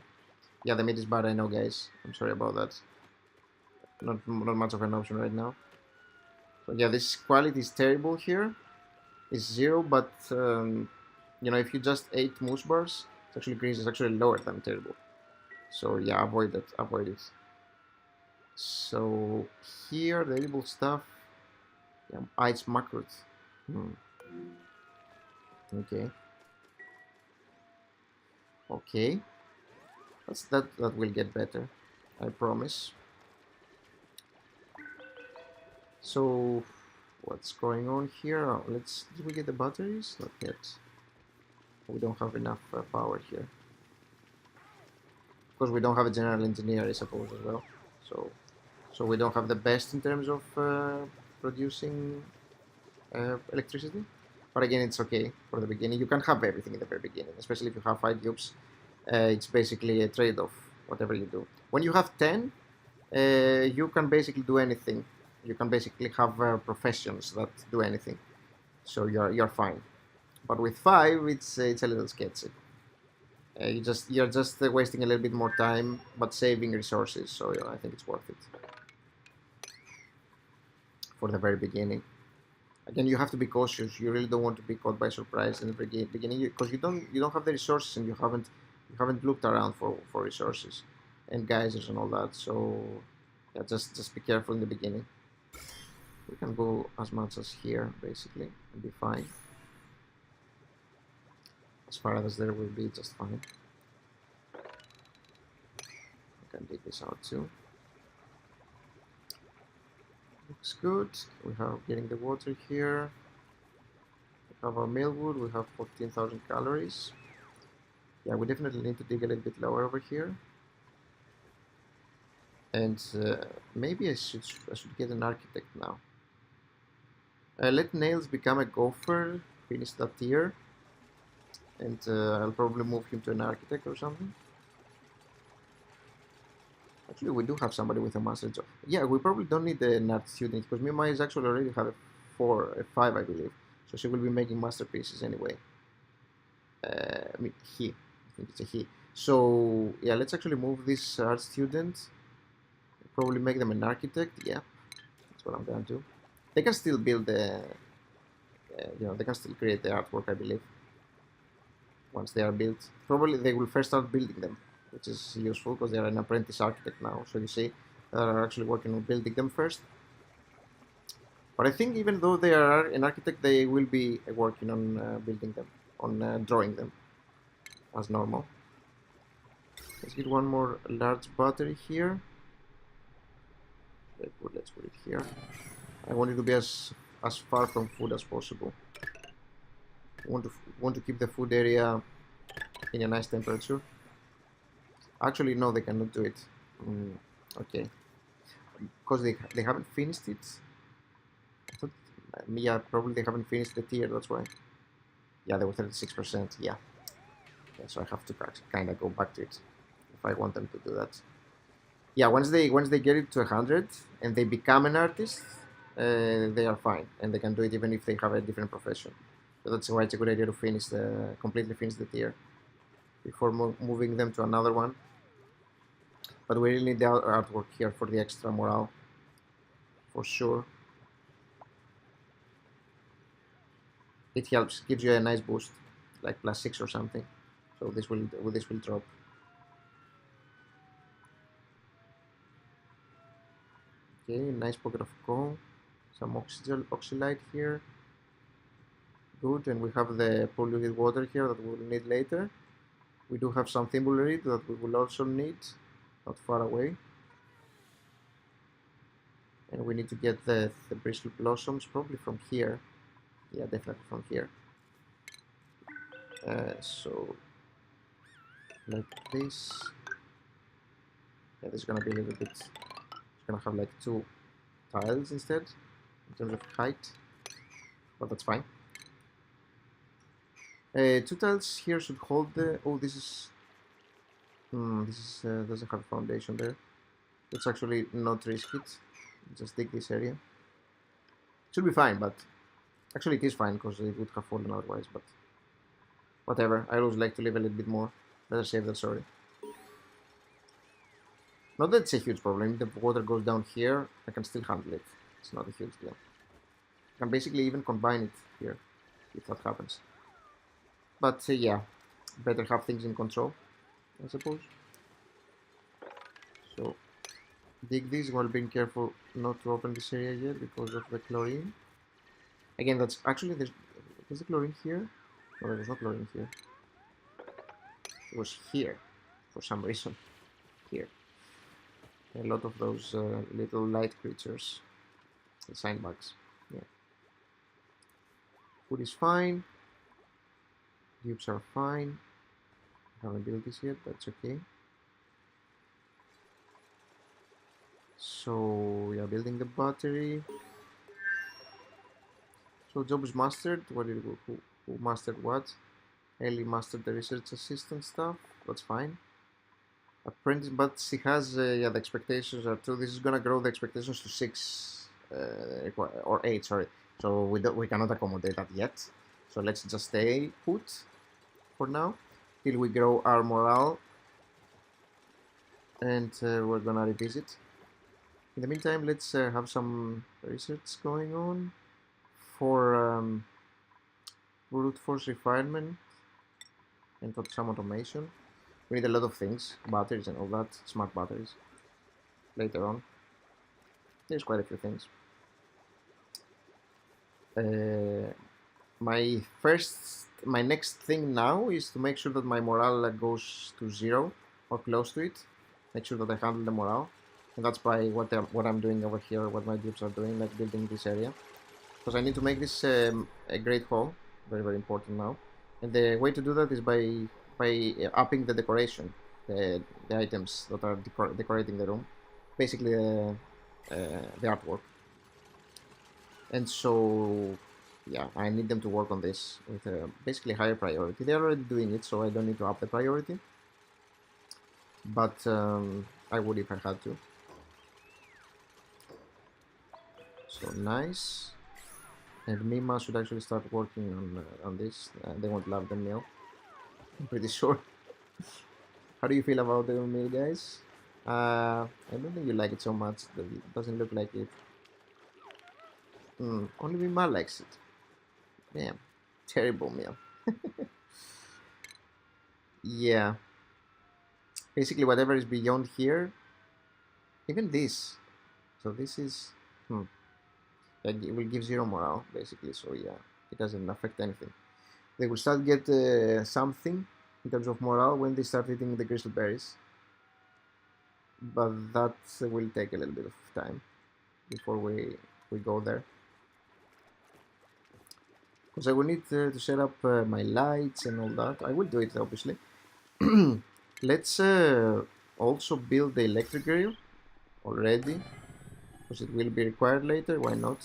Yeah, the meat is bad. I know, guys. I'm sorry about that. Not much of an option right now. So yeah, this quality is terrible here. It's 0, but if you just ate moose bars, it's actually grease is actually lower than terrible. So yeah, avoid that. Avoid it. So here, the edible stuff. Yeah, ice macros. Okay. Okay. That will get better. I promise. So what's going on here? Did we get the batteries? Not yet. We don't have enough power here. Because we don't have a general engineer, I suppose, as well. So we don't have the best in terms of producing electricity. But again, it's okay for the beginning. You can have everything in the very beginning, especially if you have 5 cubes. It's basically a trade-off, whatever you do. When you have 10, you can basically do anything. You can basically have professions that do anything. So you're fine. But with 5, it's a little sketchy. You're just wasting a little bit more time, but saving resources. So I think it's worth it for the very beginning. Again, you have to be cautious. You really don't want to be caught by surprise in the beginning because you don't have the resources and you haven't looked around for resources and geysers and all that. So yeah, just be careful in the beginning. We can go as much as here basically and be fine. As far as there will be just fine. I can dig this out too. Looks good. We have getting the water here. We have our millwood. We have 14,000 calories. Yeah, we definitely need to dig a little bit lower over here. And maybe I should get an architect now. Let Nails become a gopher. Finish that tier. And I'll probably move him to an architect or something. Actually, we do have somebody with a master job. Yeah, we probably don't need an art student because Mima is actually already have a 5, I believe. So she will be making masterpieces anyway. I think it's a he. So yeah, let's actually move this art student. Probably make them an architect. Yeah, that's what I'm gonna do. They can still build the, they can still create the artwork, I believe, once they are built. Probably they will first start building them, which is useful because they are an apprentice architect now. So you see, they are actually working on building them first. But I think even though they are an architect, they will be working on building them, on drawing them as normal. Let's get one more large battery here. Let's put it here. I want it to be as far from food as possible. Want to keep the food area in a nice temperature. Actually, no, they cannot do it. Okay, because they haven't finished it. I thought, yeah, probably they haven't finished the tier. That's why. Yeah, they were 36%. Yeah. So I have to kind of go back to it if I want them to do that. Yeah, once they get it to 100 and they become an artist, they are fine and they can do it even if they have a different profession. So that's why it's a good idea to completely finish the tier before moving them to another one. But we really need the artwork here for the extra morale, for sure. It helps, gives you a nice boost, like +6 or something. So this will drop. Okay, nice pocket of coal, some oxylite here. Good, and we have the polluted water here that we will need later. We do have some thimbleweed that we will also need, not far away. And we need to get the bristle blossoms probably from here. Yeah, definitely from here. So like this. Yeah, this is gonna be a little bit. It's gonna have like 2 tiles instead in terms of height, but that's fine. 2 tiles here should hold the. Oh, this is. Doesn't have a foundation there. Let's actually not risk it. Just dig this area. Should be fine, but actually it is fine because it would have fallen otherwise. But whatever. I always like to leave a little bit more. Better safe than sorry. Not that it's a huge problem. If the water goes down here, I can still handle it. It's not a huge deal. I can basically even combine it here if that happens. But yeah, better have things in control, I suppose. So dig this while being careful not to open this area yet because of the chlorine. Again, that's actually there's the chlorine here. No, there was not chlorine here. It was here for some reason. Here. A lot of those little light creatures, the sign bugs. Yeah. Food is fine. Dupes are fine. I haven't built this yet, that's okay. So we are building the battery. So job is mastered. Who mastered what? Ellie mastered the research assistant stuff. That's fine. Apprentice, but she has yeah, the expectations are 2. This is gonna grow the expectations to 6 or 8. Sorry. So we cannot accommodate that yet. So let's just stay put for now till we grow our morale, and we're gonna revisit. In the meantime, let's have some research going on for brute force refinement and some automation. We need a lot of things, batteries and all that, smart batteries. Later on, there's quite a few things. My next thing now is to make sure that my morale goes to 0 or close to it. Make sure that I handle the morale, and that's by what I'm doing over here, what my dupes are doing, like building this area, because I need to make this a great hall, very very important now. And the way to do that is by upping the decoration, the items that are decorating the room, basically the artwork. And so yeah, I need them to work on this with basically higher priority. They're already doing it, so I don't need to up the priority, but I would if I had to. So nice. And Mima should actually start working on this. They won't love the meal, I'm pretty sure. How do you feel about the meal, guys? I don't think you like it so much. It doesn't look like it. Only Mima likes it. Damn. Terrible meal. Yeah. Basically, whatever is beyond here, even this. So this is. Hmm. It will give zero morale, basically. So yeah, it doesn't affect anything. They will start get something in terms of morale when they start eating the crystal berries. But that will take a little bit of time before we go there. Because I will need to set up my lights and all that. I will do it, obviously. Let's also build the electric grill already, because it will be required later. Why not?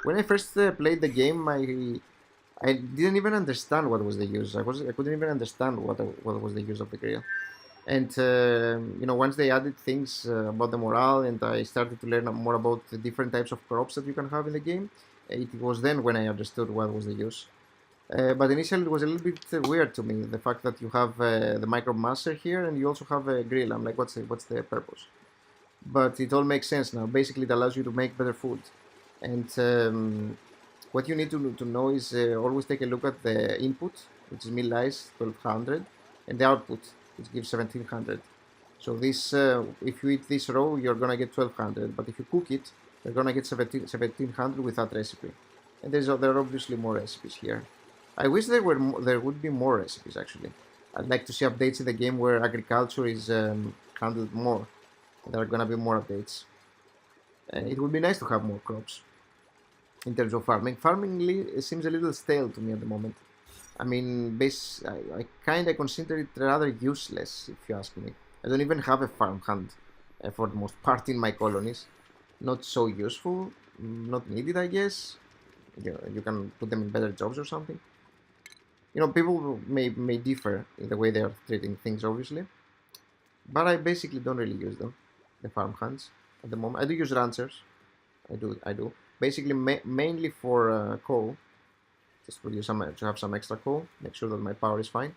When I first played the game, I didn't even understand what was the use. I couldn't even understand what was the use of the grill. And once they added things about the morale, and I started to learn more about the different types of crops that you can have in the game, it was then when I understood what was the use. But initially, it was a little bit weird to me, the fact that you have the micro master here and you also have a grill. I'm like, what's the purpose? But it all makes sense now. Basically, it allows you to make better food. And what you need to know is always take a look at the input, which is meal ice 1200, and the output, which gives 1700. So this, if you eat this raw, you're gonna get 1200, but if you cook it, you're gonna get 1700 with that recipe. And there are obviously more recipes here. I wish there would be more recipes actually. I'd like to see updates in the game where agriculture is handled more. There are gonna be more updates. It would be nice to have more crops in terms of farming. Farming seems a little stale to me at the moment. I mean, I kind of consider it rather useless, if you ask me. I don't even have a farmhand for the most part in my colonies. Not so useful, not needed, I guess. You can put them in better jobs or something. People may differ in the way they are treating things, obviously. But I basically don't really use them, the farmhands, at the moment. I do use ranchers. I do. Basically, mainly for coal. Just produce to have some extra coal. Make sure that my power is fine.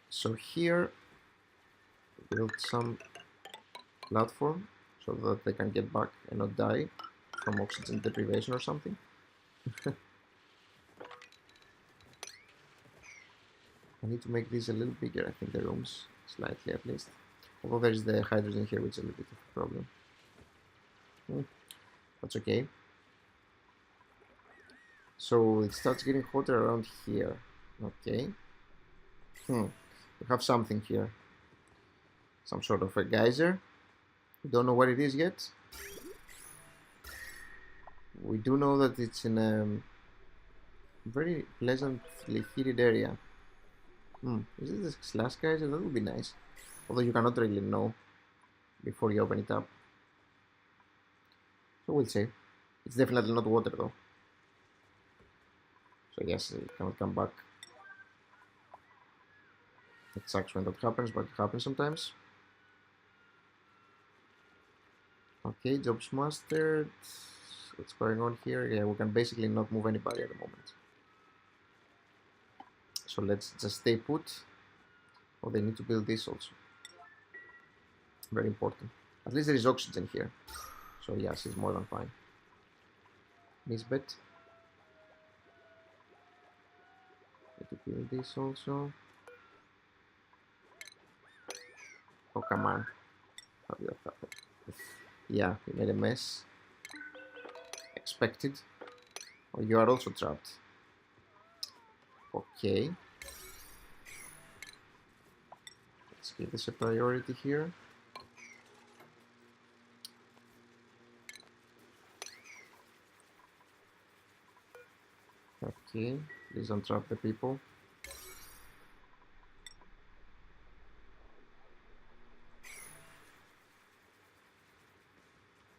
So here, build some platform so that they can get back and not die from oxygen deprivation or something. I need to make these a little bigger, I think, the rooms, slightly at least. Although there's the hydrogen here, which is a little bit of a problem. That's okay. So it starts getting hotter around here. Okay. We have something here. Some sort of a geyser. We don't know what it is yet. We do know that it's in a very pleasantly heated area. Is it a slash geyser? That would be nice. Although you cannot really know before you open it up. So we'll see. It's definitely not water though. So yes, it cannot come back. It sucks when that happens, but it happens sometimes. Okay, jobs mastered. What's going on here? Yeah, we can basically not move anybody at the moment. So let's just stay put. Oh, they need to build this also. Very important. At least there is oxygen here. So yes, it's more than fine. Nisbet. Need to build this also. Oh, come on. How did that happen? Yeah, we made a mess. Expected. Oh, you are also trapped. Okay. Let's give this a priority here. Okay, please don't trap the people.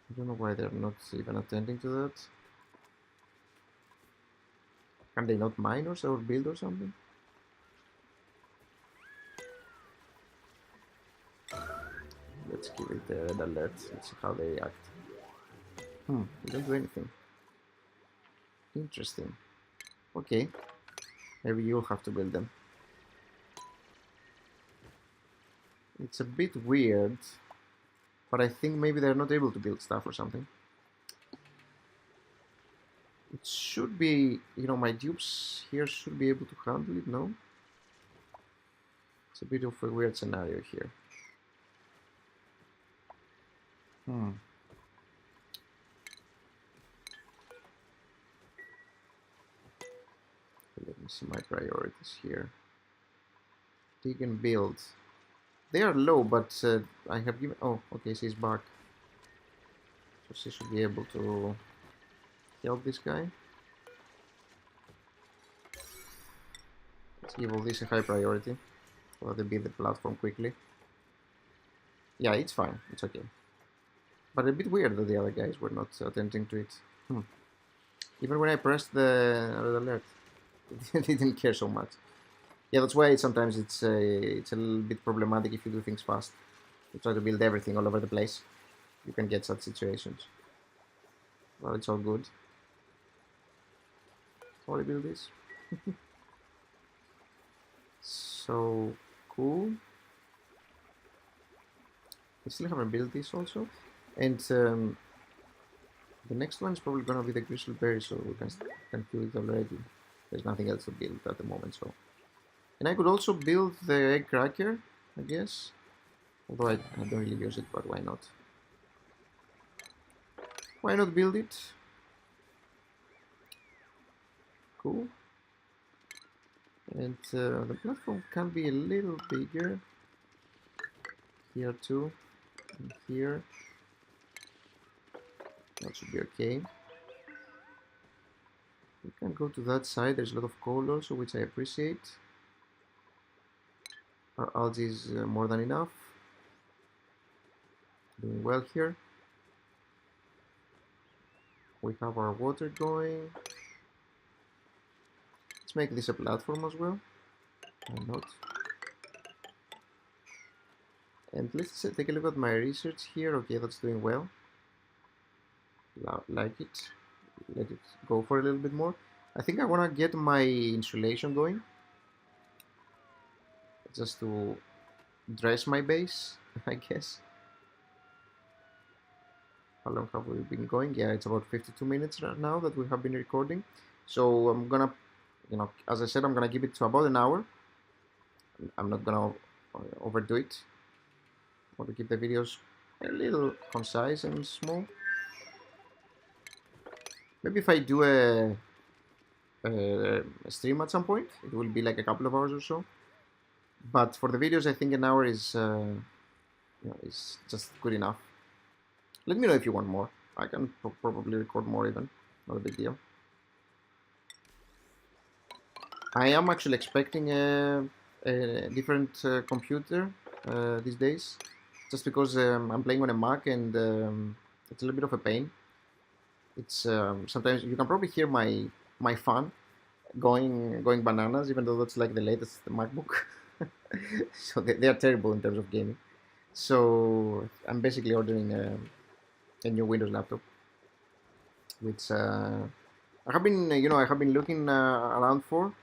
I don't know why they're not even attending to that. Can they not mine or build or something? Let's give it a red alert. Let's see how they react. They don't do anything. Interesting. Okay. Maybe you'll have to build them. It's a bit weird, but I think maybe they're not able to build stuff or something. It should be, you know, my dupes here should be able to handle it, no? It's a bit of a weird scenario here. Hmm. Let me see my priorities here. Dig and build. They are low, but I have given... Oh, okay, she's back. So she should be able to help this guy. Let's give all this a high priority, so that they build the platform quickly. Yeah, it's fine. It's okay. But a bit weird that the other guys were not attempting to it. Even when I pressed the red alert, they didn't care so much. Yeah, that's why sometimes it's a little bit problematic if you do things fast. You try to build everything all over the place. You can get such situations. Well, it's all good. Sorry, build this. So cool. I still haven't built this also, and the next one is probably gonna be the grizzleberry, so we can kill it already. There's nothing else to build at the moment, so. And I could also build the egg cracker, I guess. Although I don't really use it, but why not? Why not build it? Cool. And the platform can be a little bigger. Here too. And here. That should be okay. We can go to that side. There's a lot of coal also, which I appreciate. Our algae is more than enough. Doing well here. We have our water going. Let's make this a platform as well. Why not? And let's take a look at my research here. Okay, that's doing well. Like it. Let it go for a little bit more. I think I want to get my insulation going. Just to dress my base, I guess. How long have we been going? Yeah, it's about 52 minutes right now that we have been recording. So I'm gonna, you know, as I said, I'm gonna give it to about an hour. I'm not gonna overdo it. I want to keep the videos a little concise and small. Maybe if I do a stream at some point, it will be like a couple of hours or so. But for the videos, I think an hour is, you know, is just good enough. Let me know if you want more. I can probably record more even. Not a big deal. I am actually expecting a different computer these days, just because I'm playing on a Mac and it's a little bit of a pain. It's sometimes you can probably hear my fan going bananas, even though that's like the latest MacBook. So they are terrible in terms of gaming. So I'm basically ordering a new Windows laptop, which I have been, you know, I have been looking around for,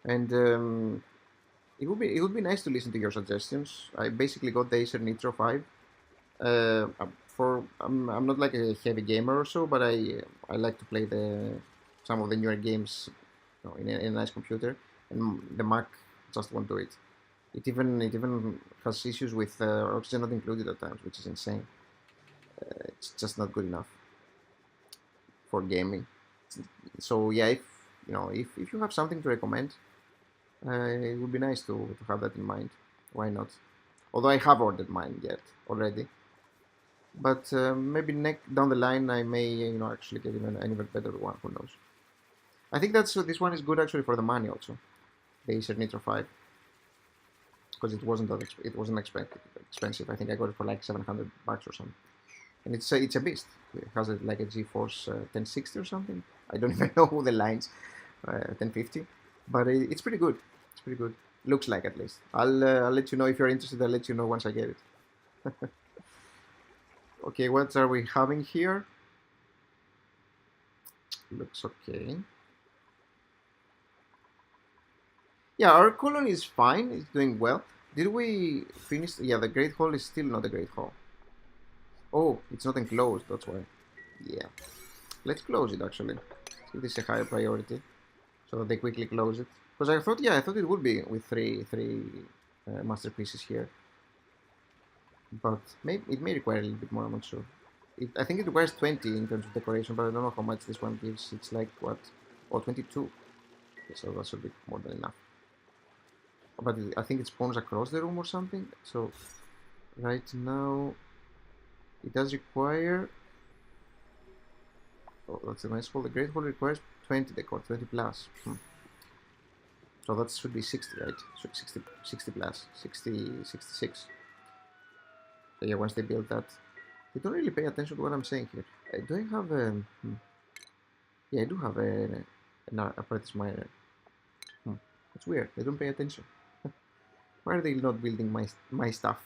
and it would be nice to listen to your suggestions. I basically got the Acer Nitro 5. I'm not like a heavy gamer or so, but I like to play some of the newer games, you know, in a nice computer, and the Mac just won't do it. It even has issues with oxygen not included at times, which is insane. It's just not good enough for gaming. So yeah, if you know, if you have something to recommend, it would be nice to have that in mind. Why not? Although I have ordered mine yet already, but maybe down the line I may, you know, actually get even an even better one. Who knows? I think this one is good actually for the money also. The Acer Nitro 5, because it wasn't expensive. I think I got it for like $700 or something, and it's a beast. It has like a GeForce 1060 or something. I don't even know the lines, 1050, but it's pretty good. It's pretty good. Looks like, at least. I'll let you know if you're interested. I'll let you know once I get it. Okay, what are we having here? Looks okay. Yeah, our colony is fine. It's doing well. Did we finish? Yeah, the Great Hall is still not a Great Hall. Oh, it's not enclosed, that's why. Yeah. Let's close it actually. Give this a higher priority so that they quickly close it. Because I thought, yeah, I thought it would be with three masterpieces here. But maybe it may require a little bit more, I'm not sure. I think it requires 20 in terms of decoration, but I don't know how much this one gives. It's like, what? Oh, 22. Okay, so that should be more than enough. But I think it spawns across the room or something. So right now it does require. Oh, that's a nice hole. The Great Hall requires 20 decor, 20 plus. So that should be 60, right? So 60 plus, 60, 66. So yeah, once they build that, they don't really pay attention to what I'm saying here. Do I have a? Yeah, I do have an apprentice miner. It's weird. They don't pay attention. Why are they not building my stuff?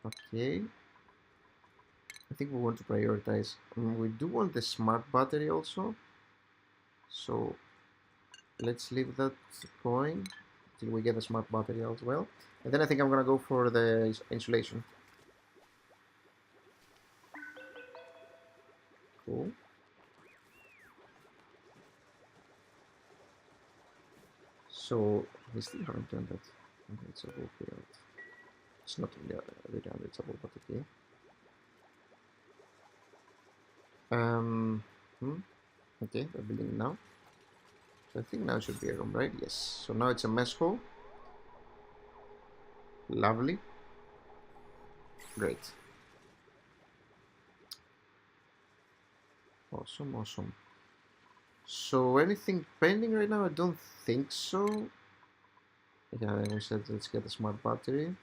Okay. I think we want to prioritize. We do want the smart battery also. So let's leave that going till we get a smart battery as well. And then I think I'm gonna go for the insulation. Cool. So we still haven't done that. Unreachable field. It's not really unreachable, but okay. Um. Okay, we're building now. So I think now it should be a room, right? Yes. So now it's a mess hall. Lovely. Great. Awesome, awesome. So anything pending right now? I don't think so. Yeah, we said let's get a smart battery.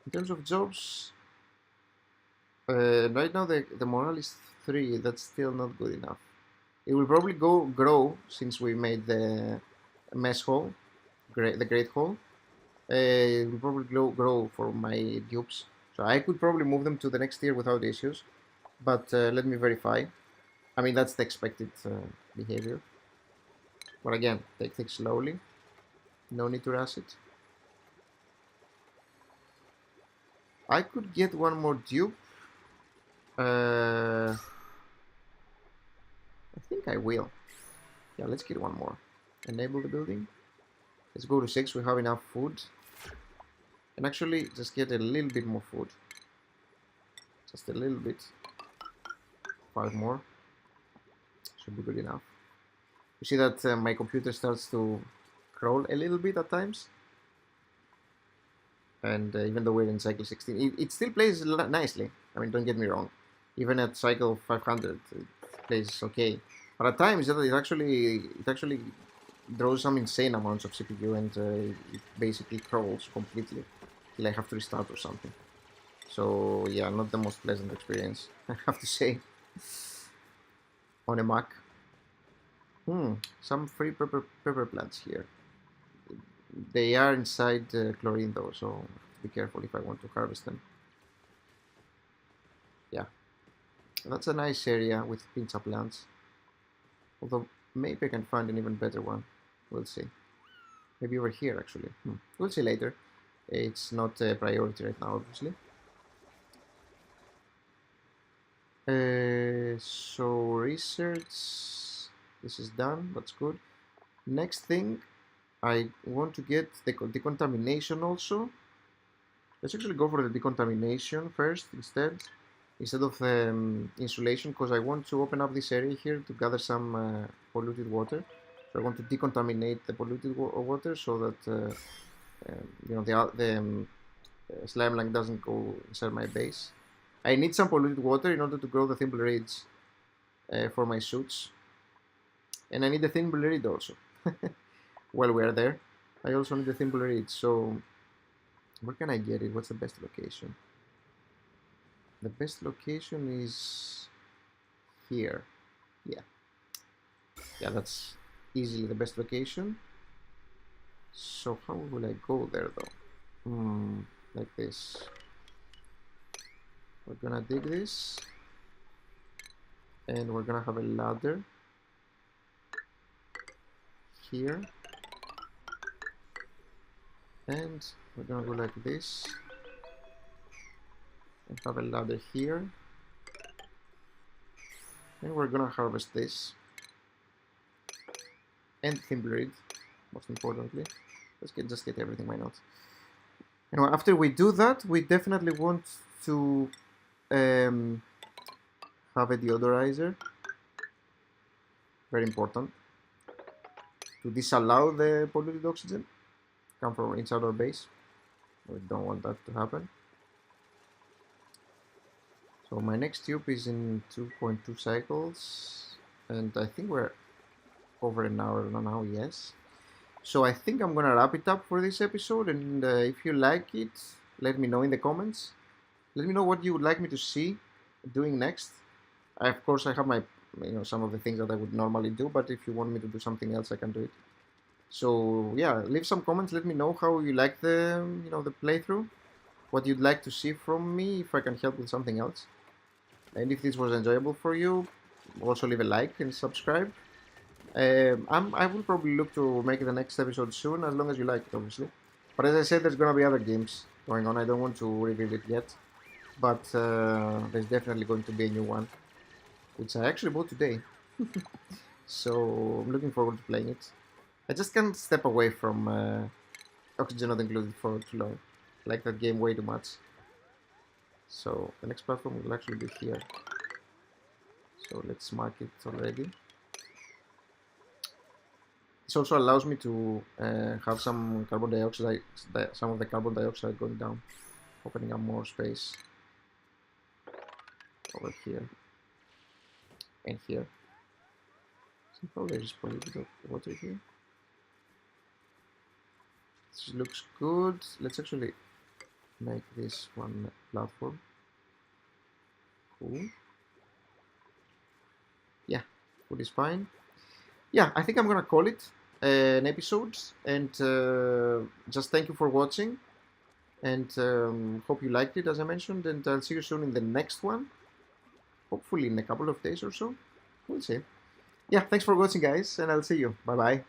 In terms of jobs, right now the morale is 3. That's still not good enough. It will probably grow since we made the mess hall, the great hall. It will probably grow for my dupes. So I could probably move them to the next tier without issues. But let me verify. I mean, that's the expected behavior. But again, take things slowly. No need to rush it. I could get one more dupe. I think I will. Yeah, let's get one more. Enable the building. Let's go to 6. We have enough food. And actually, just get a little bit more food. Just a little bit. 5 more. Should be good enough. You see that my computer starts to crawl a little bit at times. And even though we're in cycle 16, it still plays nicely. I mean, don't get me wrong. Even at cycle 500, it plays okay. But at times, it actually draws some insane amounts of CPU and it basically crawls completely till I have to restart or something. So yeah, not the most pleasant experience, I have to say, on a Mac. Some free pepper plants here. They are inside chlorine though, so be careful if I want to harvest them. Yeah, that's a nice area with pincha plants. Although maybe I can find an even better one. We'll see. Maybe over here actually. We'll see later. It's not a priority right now, obviously. So research. This is done. That's good. Next thing, I want to get the decontamination also. Let's actually go for the decontamination first instead of insulation, because I want to open up this area here to gather some polluted water. So I want to decontaminate the polluted water so that the slime lang doesn't go inside my base. I need some polluted water in order to grow the thimble reeds for my suits, and I need the thimble reed also. While we're there, I also need the thimble reed. So where can I get it? What's the best location? The best location is here. Yeah. Yeah, that's easily the best location. So how will I go there though? Like this. We're gonna dig this. And we're gonna have a ladder here. And we're gonna go like this. And have a ladder here. And we're gonna harvest this. And Thimbleweed, most importantly. Let's just get everything, why not? Anyway, after we do that, we definitely want to have a deodorizer. Very important. To disallow the polluted oxygen come from inside our base. We don't want that to happen. So my next tube is in 2.2 cycles, and I think we're over an hour now, yes. So I think I'm gonna wrap it up for this episode, and if you like it, let me know in the comments. Let me know what you would like me to see doing next. Of course, I have my, some of the things that I would normally do, but if you want me to do something else, I can do it. So yeah, leave some comments. Let me know how you like the, the playthrough, what you'd like to see from me, if I can help with something else. And if this was enjoyable for you, also leave a like and subscribe. I will probably look to make the next episode soon, as long as you like it, obviously. But as I said, there's gonna be other games going on. I don't want to reveal it yet, but there's definitely going to be a new one, which I actually bought today. So I'm looking forward to playing it. I just can't step away from Oxygen Not Included for too long. I like that game way too much. So the next platform will actually be here. So let's mark it already. This also allows me to have some carbon dioxide, some of the carbon dioxide going down, opening up more space over here and here. So there's probably a bit of water here. This looks good. Let's actually make this one platform. Cool. Yeah, food is fine. Yeah, I think I'm gonna call it an episode, and just thank you for watching, and hope you liked it, as I mentioned, and I'll see you soon in the next one, hopefully in a couple of days or so. We'll see. Yeah, thanks for watching, guys, and I'll see you. Bye bye.